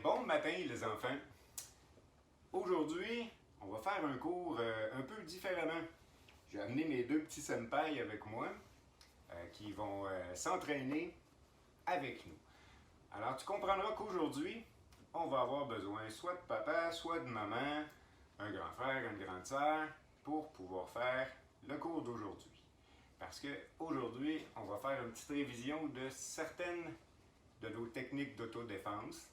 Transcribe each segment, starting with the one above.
Bon matin les enfants. Aujourd'hui, on va faire un cours un peu différemment. J'ai amené mes deux petits senpai avec moi qui vont s'entraîner avec nous. Alors tu comprendras qu'aujourd'hui, on va avoir besoin soit de papa, soit de maman, un grand frère, une grande sœur, pour pouvoir faire le cours d'aujourd'hui. Parce qu'aujourd'hui, on va faire une petite révision de certaines de nos techniques d'autodéfense,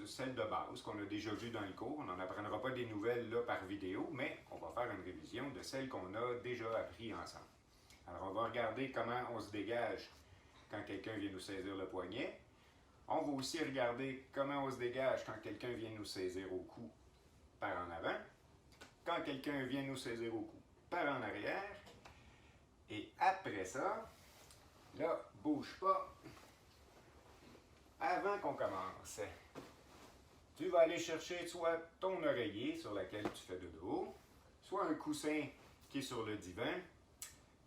celles de base qu'on a déjà vues dans le cours. On n'en apprendra pas des nouvelles là, par vidéo, mais on va faire une révision de celles qu'on a déjà appris ensemble. Alors, on va regarder comment on se dégage quand quelqu'un vient nous saisir le poignet. On va aussi regarder comment on se dégage quand quelqu'un vient nous saisir au cou par en avant, quand quelqu'un vient nous saisir au cou par en arrière. Et après ça, là, bouge pas. Avant qu'on commence, tu vas aller chercher soit ton oreiller sur lequel tu fais dodo, soit un coussin qui est sur le divan,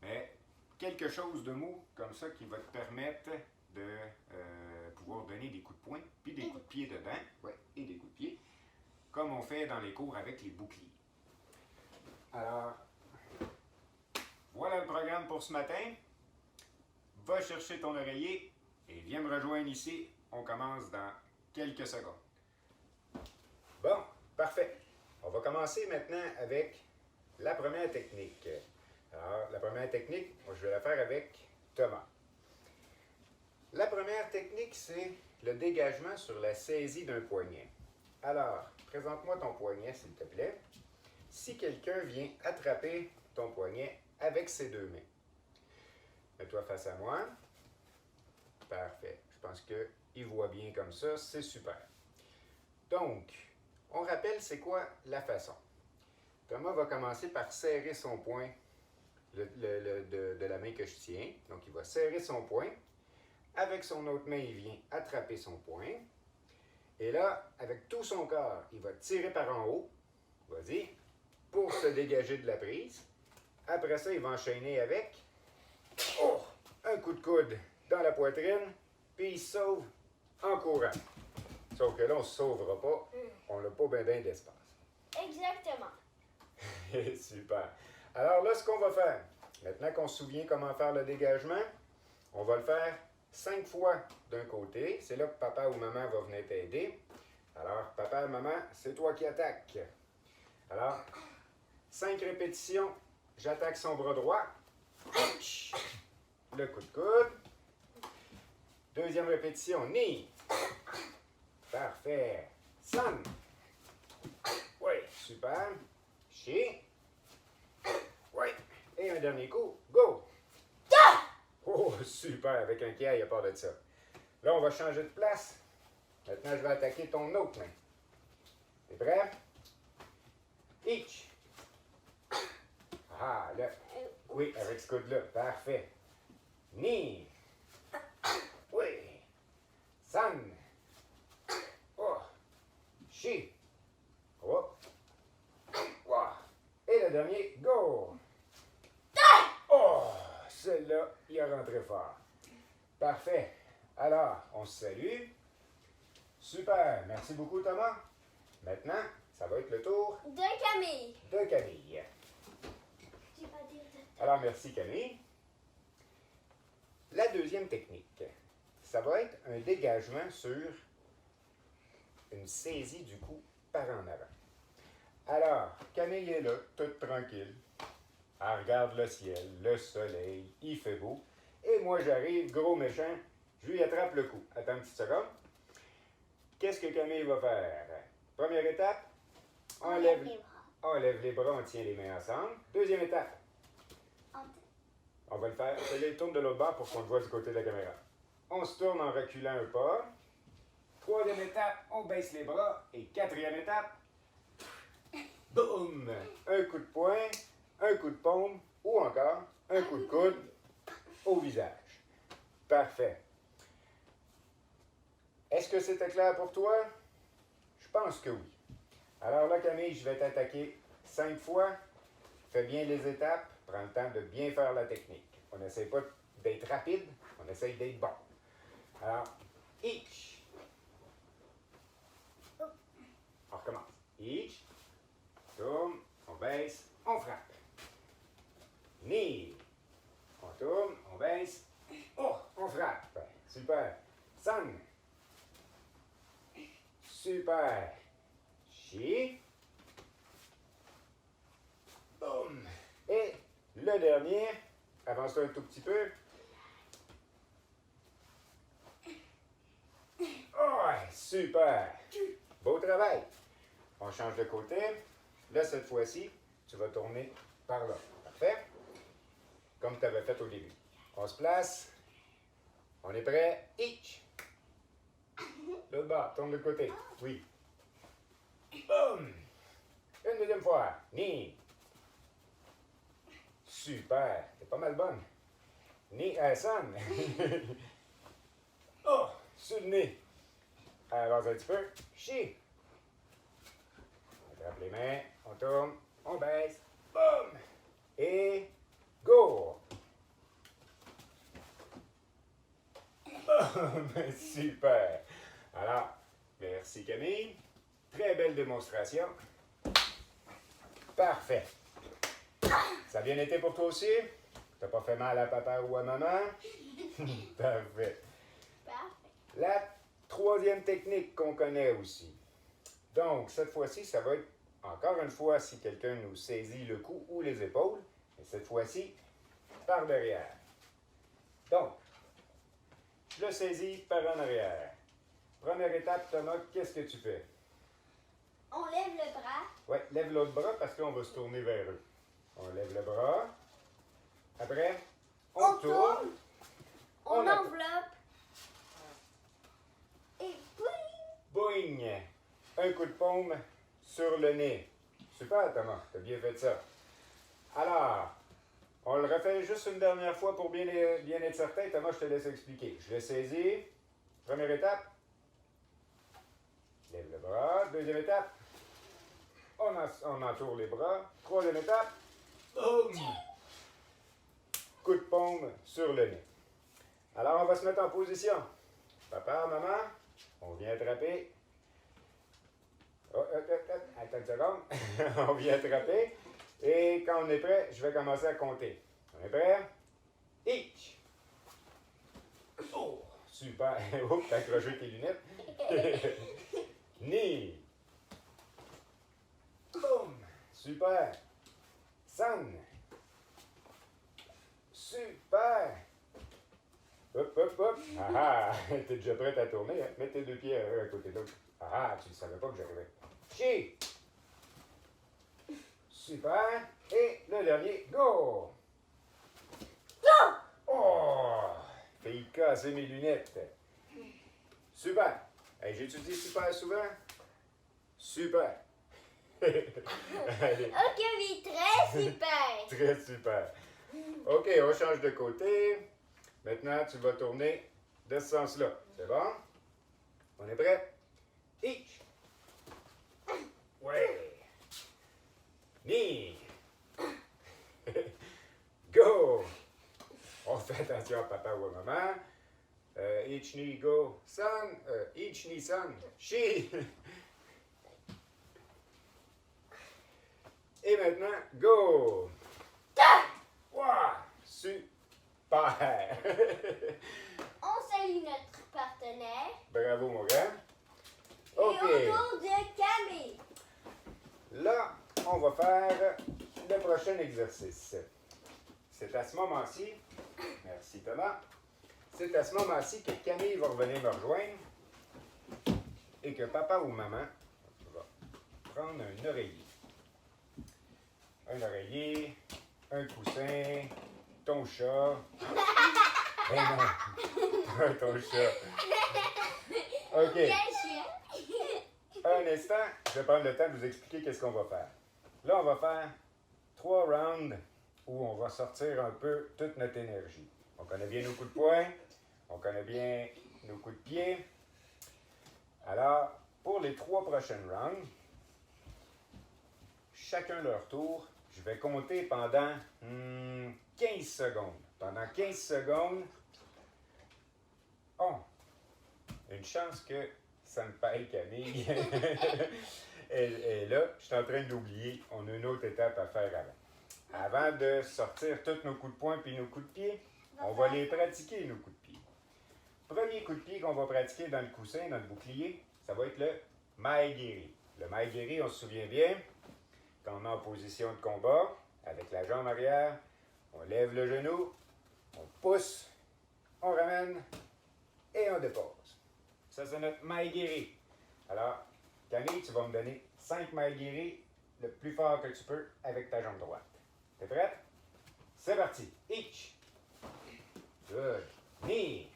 mais quelque chose de mou comme ça qui va te permettre de pouvoir donner des coups de poing, puis des coups de pied dedans, ouais, et des coups de pied, comme on fait dans les cours avec les boucliers. Alors, voilà le programme pour ce matin. Va chercher ton oreiller et viens me rejoindre ici. On commence dans quelques secondes. Bon, parfait. On va commencer maintenant avec la première technique. Alors, la première technique, moi, je vais la faire avec Thomas. La première technique, c'est le dégagement sur la saisie d'un poignet. Alors, présente-moi ton poignet, s'il te plaît. Si quelqu'un vient attraper ton poignet avec ses deux mains, mets-toi face à moi. Parfait. Je pense qu'il voit bien comme ça, c'est super. Donc, on rappelle c'est quoi la façon. Thomas va commencer par serrer son poing de la main que je tiens. Donc, il va serrer son poing. Avec son autre main, il vient attraper son poing. Et là, avec tout son corps, il va tirer par en haut. Vas-y. Pour se dégager de la prise. Après ça, il va enchaîner avec un coup de coude dans la poitrine. Puis il se sauve en courant. Sauf que là, on ne se sauvera pas. On n'a pas bien d'espace. Exactement. Super. Alors là, ce qu'on va faire, maintenant qu'on se souvient comment faire le dégagement, on va le faire 5 fois d'un côté. C'est là que papa ou maman va venir t'aider. Alors, papa et maman, c'est toi qui attaques. Alors, 5 répétitions. J'attaque son bras droit. Le coup de coude. Deuxième répétition, knee. Parfait. San. Oui, super. Chi. Oui. Et un dernier coup. Go. Oh, super, avec un kiai à part de ça. Là, on va changer de place. Maintenant, je vais attaquer ton autre main. T'es prêt? Each. Ah, là. Oui, avec ce coude-là. Parfait. Knee. Oui. San. Oh. Chi. Oh. Oh. Et le dernier, go. Oh, celui-là, il a rentré fort. Parfait. Alors, on se salue. Super. Merci beaucoup, Thomas. Maintenant, ça va être le tour De Camille. de Camille. Tu vas dire Alors, merci Camille. La deuxième technique, ça va être un dégagement sur une saisie du cou par en avant. Alors, Camille est là, toute tranquille. Elle regarde le ciel, le soleil, il fait beau. Et moi, j'arrive, gros méchant, je lui attrape le cou. Attends une petite seconde. Qu'est-ce que Camille va faire? Première étape, on lève les bras, on tient les mains ensemble. Deuxième étape, on va le faire. Il tourne de l'autre bord pour qu'on le voit du côté de la caméra. On se tourne en reculant un pas. Troisième étape, on baisse les bras. Et quatrième étape, boum! Un coup de poing, un coup de paume ou encore un coup de coude au visage. Parfait. Est-ce que c'était clair pour toi? Je pense que oui. Alors là, Camille, je vais t'attaquer 5 fois. Fais bien les étapes. Prends le temps de bien faire la technique. On n'essaie pas d'être rapide, on essaie d'être bon. Alors, each. On recommence. Each. Tourne. On baisse. On frappe. Knee. On tourne. On baisse. Oh, on frappe. Super. Sun. Super. Chi. Boum. Et le dernier, avance-toi un tout petit peu. Oh, super. Beau travail. On change de côté. Là, cette fois-ci, tu vas tourner par là. Parfait? Comme tu avais fait au début. On se place. On est prêt. Each. L'autre bas, tourne de côté. Oui. Boum. Une deuxième fois. Knee. Super. C'est pas mal bonne. Knee, Sun. Oh, sur le nez. Avance un petit peu. Chi. On attrape les mains. On tourne. On baisse. Boum. Et go. Boum. Super. Alors, merci Camille. Très belle démonstration. Parfait. Ça a bien été pour toi aussi? T'as pas fait mal à papa ou à maman? Parfait. La troisième technique qu'on connaît aussi. Donc, cette fois-ci, ça va être encore une fois si quelqu'un nous saisit le cou ou les épaules. Et cette fois-ci, par derrière. Donc, je le saisis par en arrière. Première étape, Thomas, qu'est-ce que tu fais? On lève le bras. Oui, lève l'autre bras parce qu'on va se tourner vers eux. On lève le bras. Après, on tourne. On On enveloppe. Et puis, Boing! Un coup de paume sur le nez. Super, Thomas. Tu as bien fait ça. Alors, on le refait juste une dernière fois pour bien être certain. Thomas, je te laisse expliquer. Je le saisis. Première étape. Lève le bras. Deuxième étape. On entoure les bras. Troisième étape. Boum! Coup de paume sur le nez. Alors, on va se mettre en position. Papa, maman, on vient attraper. Oh, attends une seconde. On vient attraper. Et quand on est prêt, je vais commencer à compter. On est prêt? Each. Oh, super. Oh, t'as accroché tes lunettes. Knee. Boum. Super. Sun. Super. Hop, hop, hop. Ah ah. T'es déjà prête à tourner, hein? Mets tes deux pieds un à côté de l'autre. Ah ah, tu ne savais pas que j'arrivais. Chi. Super. Et le dernier, go. go! Oh! Failli casser mes lunettes. Super. Hey, j'étudie super souvent. Super. Allez. Ok, oui, très super. Très super. OK, on change de côté. Maintenant, tu vas tourner de ce sens-là. C'est bon? On est prêt? Each. Ouais. Knee. Go. On fait attention à papa ou à maman. Each knee go. Sun. Each knee sun. She. Et maintenant, go. Wow. Super. On salue notre partenaire. Bravo, mon grand. Et OK. autour de Camille. Là, on va faire le prochain exercice. C'est à ce moment-ci, merci Thomas, c'est à ce moment-ci que Camille va revenir me rejoindre et que papa ou maman va prendre un oreiller. Un oreiller, un coussin, ton chat. Eh non, ton chat. OK. Quel chien. Un instant, je vais prendre le temps de vous expliquer qu'est-ce qu'on va faire. Là, on va faire 3 rounds où on va sortir un peu toute notre énergie. On connaît bien nos coups de poing, on connaît bien nos coups de pied. Alors, pour les 3 prochaines rounds, chacun leur tour, je vais compter pendant 15 secondes. Pendant 15 secondes, une chance que ça me paye Camille. Et là, je suis en train d'oublier, on a une autre étape à faire avant. Avant de sortir tous nos coups de poing puis nos coups de pied, on va les pratiquer, nos coups de pied. Premier coup de pied qu'on va pratiquer dans le coussin, dans le bouclier, ça va être le maegiri. Le maegiri, on se souvient bien, quand on est en position de combat, avec la jambe arrière, on lève le genou, on pousse, on ramène et on dépose. Ça, c'est notre maegiri. Alors, Camille, tu vas me donner 5 maegiri le plus fort que tu peux avec ta jambe droite. T'es prête? C'est parti. Ich. Good. Ni.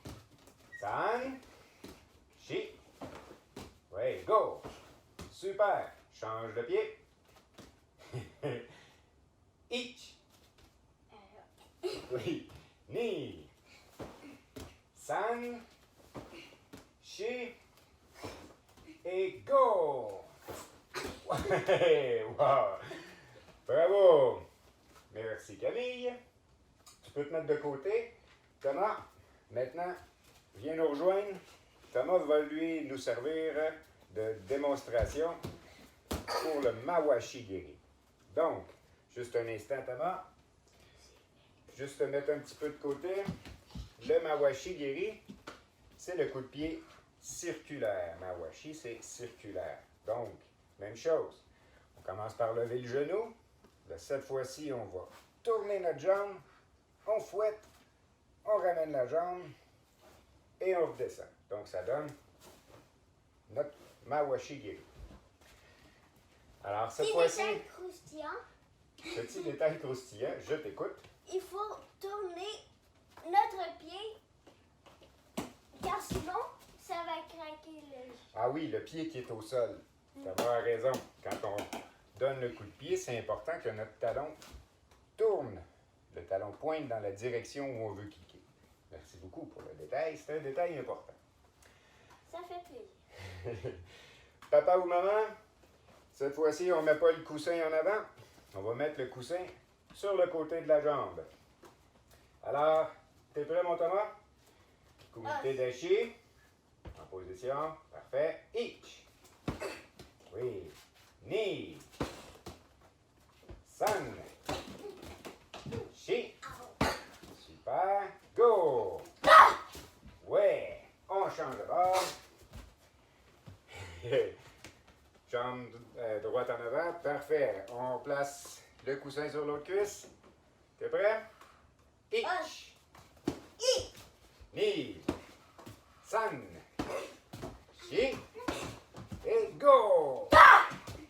San. Shi. Oui, go. Super. Change de pied. Ich. Oui. Ni. San. Shi. Et go! Ouais, wow! Bravo! Merci Camille. Tu peux te mettre de côté. Thomas, maintenant, viens nous rejoindre. Thomas va nous servir de démonstration pour le Mawashi Giri. Donc, juste un instant Thomas. Juste te mettre un petit peu de côté. Le Mawashi Giri, c'est le coup de pied circulaire. Mawashi, c'est circulaire. Donc, même chose. On commence par lever le genou. Là, cette fois-ci, on va tourner notre jambe. On fouette. On ramène la jambe. Et on redescend. Donc, ça donne notre Mawashi Giri. Alors, cette fois-ci, petit détail croustillant, je t'écoute. Il faut tourner notre pied, car sinon, ça va craquer le... Ah oui, le pied qui est au sol. Tu as raison. Quand on donne le coup de pied, c'est important que notre talon tourne. Le talon pointe dans la direction où on veut kicker. Merci beaucoup pour le détail. C'est un détail important. Ça fait plaisir. Papa ou maman, cette fois-ci, on ne met pas le coussin en avant. On va mettre le coussin sur le côté de la jambe. Alors, t'es prêt, mon Thomas? Comité d'acier. En position. Parfait. Ich. Oui. Ni. San. Shi. Super. Go. Ouais. On change de bord. Jambe droite en avant. Parfait. On place le coussin sur l'autre cuisse. T'es prêt? Ich. Ni. San. Shi. Et go!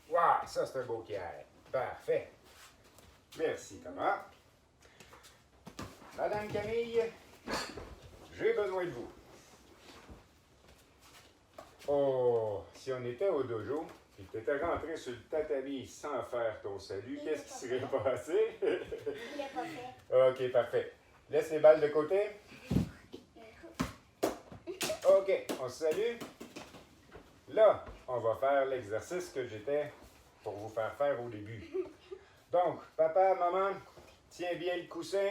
Wow, ça c'est un beau kiai. Parfait. Merci Thomas. Madame Camille, j'ai besoin de vous. Oh, si on était au dojo et que tu étais rentré sur le tatami sans faire ton salut, qu'est-ce qui serait passé? Il l'a pas fait. Ok, parfait. Laisse les balles de côté. Ok, on se salue. Là, on va faire l'exercice que j'étais pour vous faire faire au début. Donc, papa, maman, tiens bien le coussin.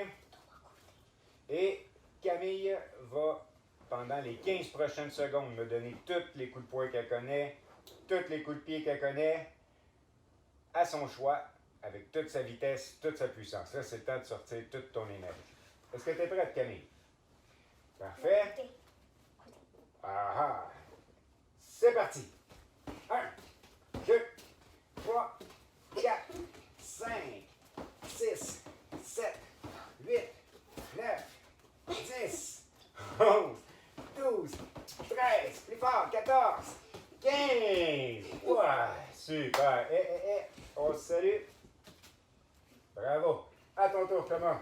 Et Camille va, pendant les 15 prochaines secondes, me donner tous les coups de poing qu'elle connaît, tous les coups de pied qu'elle connaît, à son choix, avec toute sa vitesse, toute sa puissance. Là, c'est le temps de sortir toute ton énergie. Est-ce que tu es prête, Camille? Parfait. Ah ah! C'est parti! 1, 2, 3, 4, 5, 6, 7, 8, 9, 10, 11, 12, 13, plus fort, 14, 15! Ouais, super! On se salue. Bravo! À ton tour, Thomas.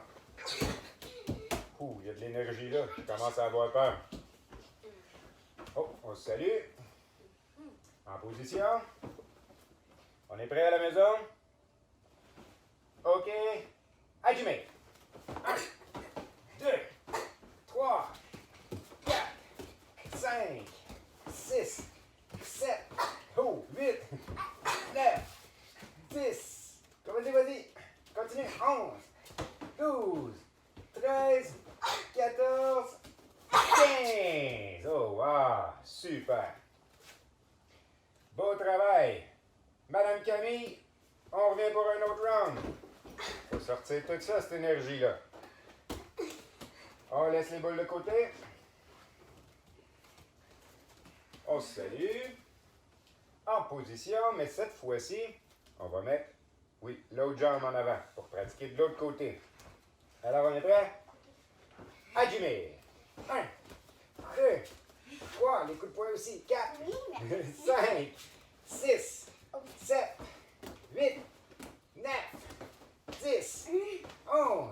Ouh, il y a de l'énergie là. Je commence à avoir peur. Oh, on se salue. En position. On est prêt à la maison? OK. Allumez. 1, 2, 3, 4, 5, 6, 7, 8, 9, 10. Vas-y. Continue. 11, 12, 13, 14, 15. Oh, wow. Super. Beau travail. Madame Camille, on revient pour un autre round. Faut sortir tout ça, cette énergie-là. On laisse les boules de côté. On se salue. En position, mais cette fois-ci, on va mettre, oui, l'autre jambe en avant pour pratiquer de l'autre côté. Alors, on est prêt? Hajime. 1, 2, 3, les coups de poing aussi. 4, Oui, mais 5, 6, 7, 8, 9, 10, 11,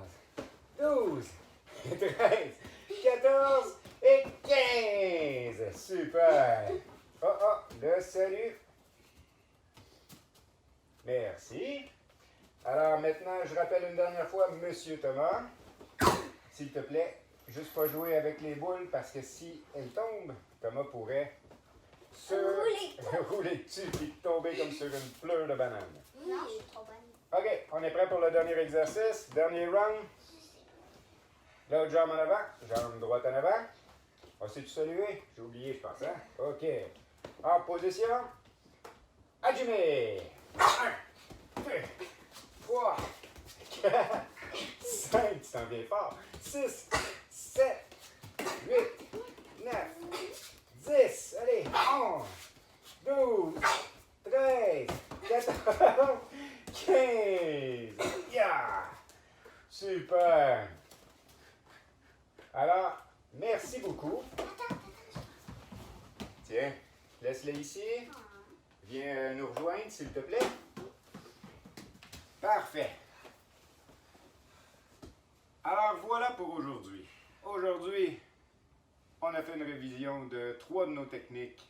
12, 13, 14 et 15. Super. Oh, oh, le salut. Merci. Alors maintenant, je rappelle une dernière fois, Monsieur Thomas, s'il te plaît, juste pas jouer avec les boules parce que si elles tombent, Thomas pourrait se rouler dessus et tomber comme sur une fleur de banane. non, je suis trop bonne. OK, on est prêt pour le dernier exercice, dernier round. L'autre jambe en avant, jambe droite en avant. On s'est-tu salué? J'ai oublié, je pense, hein? OK. En position. Hajime. 1, 2, 3, 4, 5, tu t'en viens fort. 6, 7, 8, 9, 10, allez, 11, 12, 13, 14, 15. Yeah! Super! Alors, merci beaucoup. Tiens, laisse-le ici. Viens nous rejoindre, s'il te plaît. Parfait. Alors, voilà pour aujourd'hui. Aujourd'hui, on a fait une révision de 3 de nos techniques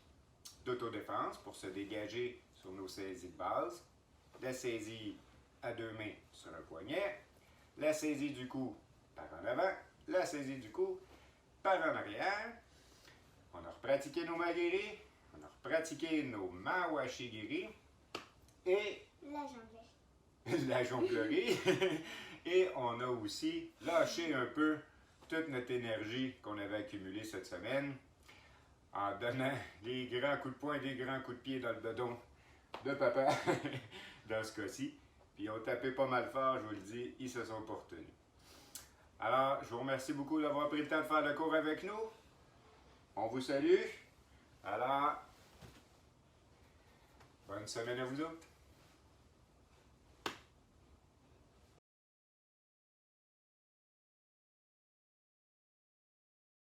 d'autodéfense pour se dégager sur nos saisies de base. La saisie à 2 mains sur un poignet. La saisie du cou par en avant. La saisie du cou par en arrière. On a repratiqué nos magiri. On a repratiqué nos mawashigiri. Et La jambe. la jonglerie. Et on a aussi lâché un peu toute notre énergie qu'on avait accumulée cette semaine en donnant des grands coups de poing, des grands coups de pied dans le bedon de papa dans ce cas-ci. Puis ils ont tapé pas mal fort, je vous le dis, ils se sont pas retenus. Alors, je vous remercie beaucoup d'avoir pris le temps de faire le cours avec nous. On vous salue. Alors, bonne semaine à vous autres.